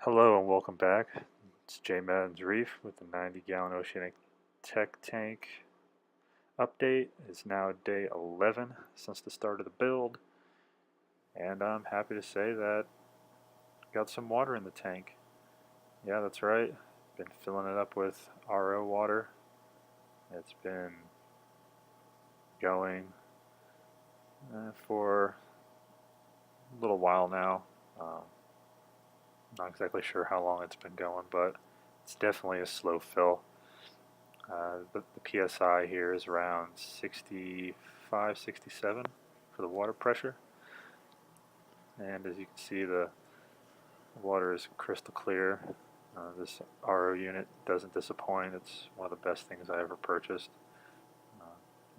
Hello and welcome back. It's jmadden's Reef with the 90-gallon oceanic tech tank update. It's now day 11 since the start of the build, and I'm happy to say that I got some water in the tank. Yeah, that's right. Been filling it up with RO water. It's been going for a little while now. Not exactly sure how long it's been going, but it's definitely a slow fill. The PSI here is around 65, 67 for the water pressure. And as you can see, the water is crystal clear. This RO unit doesn't disappoint. It's one of the best things I ever purchased.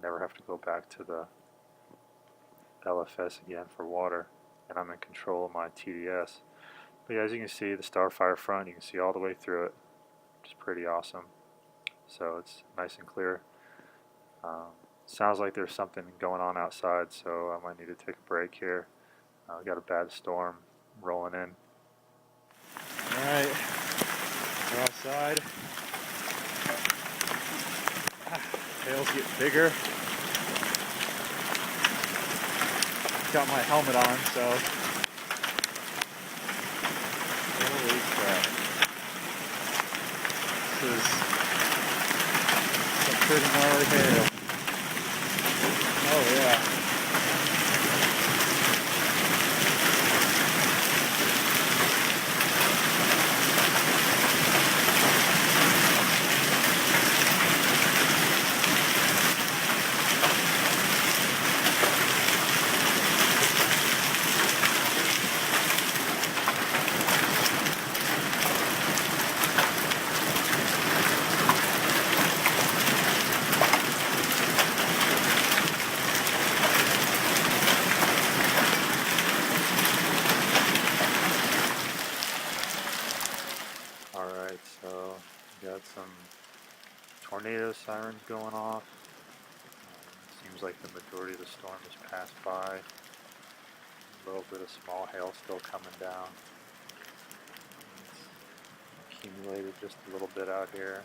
Never have to go back to the LFS again for water, and I'm in control of my TDS. But yeah, as you can see, the Starfire front, you can see all the way through it, which is pretty awesome. So it's nice and clear. Sounds like there's something going on outside, so I might need to take a break here. We got a bad storm rolling in. Alright, we're outside. Tails get bigger. Got my helmet on, so holy crap. This is some pretty gnarly hail. Oh yeah. Alright, so got some tornado sirens going off. Seems like the majority of the storm has passed by. A little bit of small hail still coming down. It's accumulated just a little bit out here.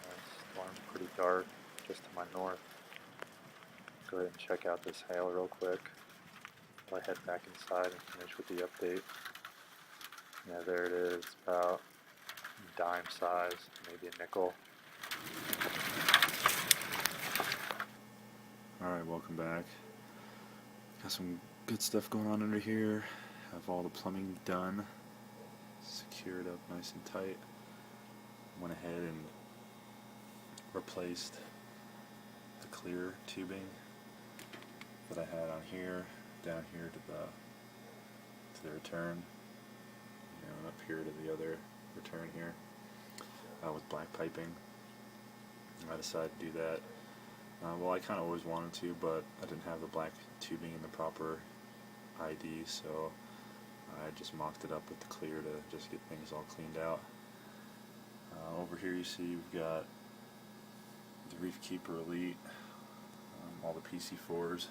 The storm's pretty dark just to my north. Go ahead and check out this hail real quick while I head back inside and finish with the update. Yeah, there it is, about dime size, maybe a nickel. Alright, welcome back. Got some good stuff going on under here. Have all the plumbing done, secured up nice and tight. Went ahead and replaced the clear tubing that I had on here, down here to the return. Up here to the other return here with black piping. I decided to do that. Well, I kind of always wanted to, but I didn't have the black tubing in the proper ID, so I just mocked it up with the clear to just get things all cleaned out. Over here you see we've got the Reef Keeper Elite, all the PC4s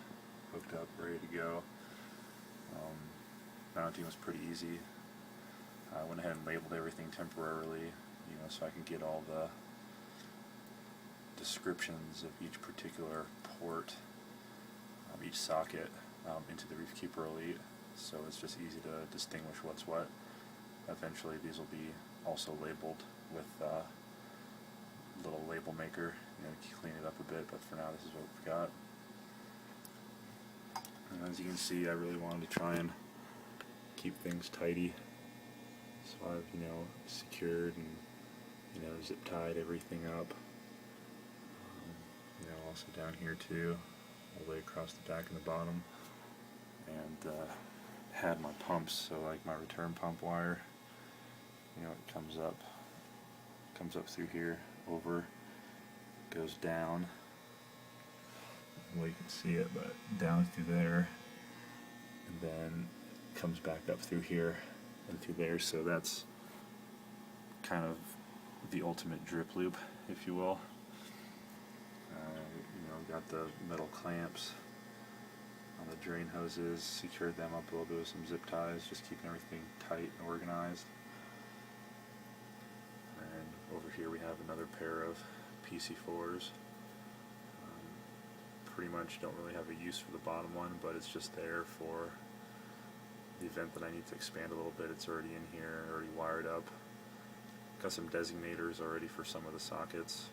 hooked up, ready to go. Mounting was pretty easy. I went ahead and labeled everything temporarily, so I can get all the descriptions of each particular port, each socket, into the Reef Keeper Elite, so it's just easy to distinguish what's what. Eventually these will be also labeled with a little label maker, clean it up a bit, but for now this is what we've got. And as you can see, I really wanted to try and keep things tidy. So I've, secured and, zip tied everything up. Also down here too, all the way across the back and the bottom. And had my pumps, so like my return pump wire, it comes up through here, over, goes down. Well, you can see it, but down through there, and then comes back up through here and through there, so that's kind of the ultimate drip loop, if you will. Got the metal clamps on the drain hoses, secured them up a little bit with some zip ties, just keeping everything tight and organized. And over here we have another pair of PC4s. Pretty much don't really have a use for the bottom one, but it's just there for the event that I need to expand a little bit. It's already in here, already wired up. Got some designators already for some of the sockets.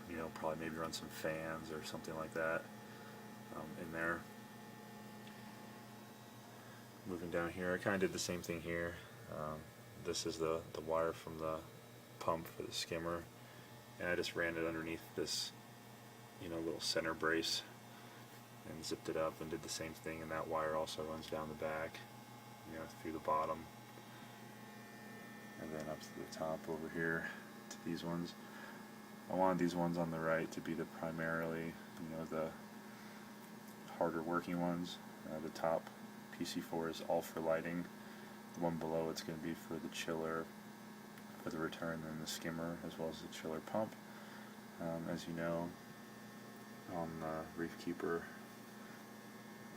You know, probably maybe run some fans or something like that in there. Moving down here, I kind of did the same thing here. This is the wire from the pump for the skimmer, and I just ran it underneath this, you know, little center brace and zipped it up and did the same thing, and that wire also runs down the back, you know, through the bottom and then up to the top over here to these ones. I wanted these ones on the right to be the primarily, you know, the harder working ones. The top PC4 is all for lighting. The one below it's going to be for the chiller, for the return, and the skimmer, as well as the chiller pump. As you know, on the Reef Keeper,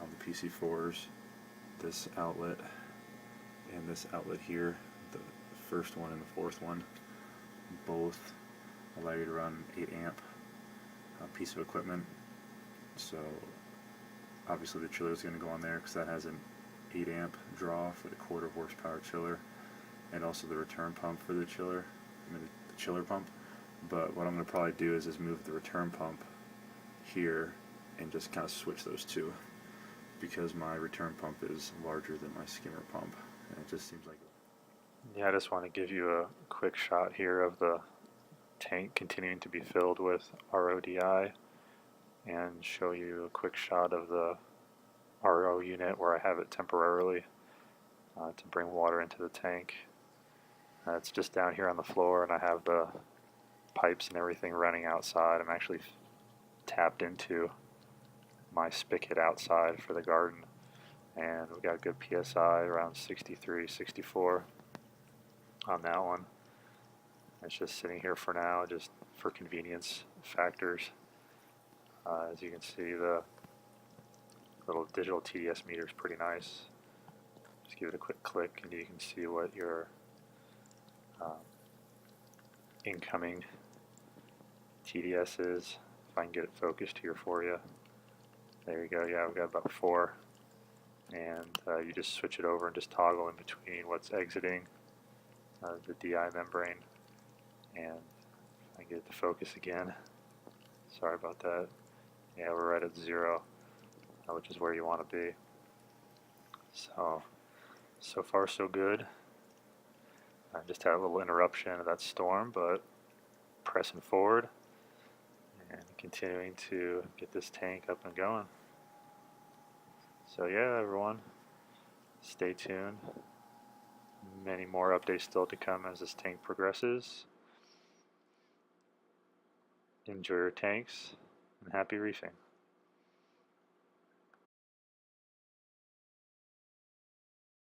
on the PC4s, this outlet and this outlet here, the first one and the fourth one, both allow you to run 8 amp piece of equipment. So obviously the chiller is going to go on there because that has an 8 amp draw for the 1/4 horsepower chiller, and also the return pump for the chiller, I mean the chiller pump. But what I'm going to probably do is move the return pump here and just kind of switch those two, because my return pump is larger than my skimmer pump, and it just seems like... Yeah, I just want to give you a quick shot here of the tank continuing to be filled with RODI, and show you a quick shot of the RO unit where I have it temporarily to bring water into the tank. It's just down here on the floor, and I have the pipes and everything running outside. I'm actually tapped into my spigot outside for the garden, and we got good PSI around 63, 64 on that one. It's just sitting here for now, just for convenience factors. As you can see, the little digital TDS meter is pretty nice. Just give it a quick click and you can see what your incoming TDS is. If I can get it focused here for you. There you go. Yeah, we've got about 4. And you just switch it over and just toggle in between what's exiting the DI membrane. And if I can get it to focus again. Sorry about that. Yeah, we're right at 0, which is where you want to be. So far so good. I just had a little interruption of that storm, but pressing forward and continuing to get this tank up and going. So yeah, everyone, stay tuned. Many more updates still to come as this tank progresses. Enjoy your tanks, and happy reefing.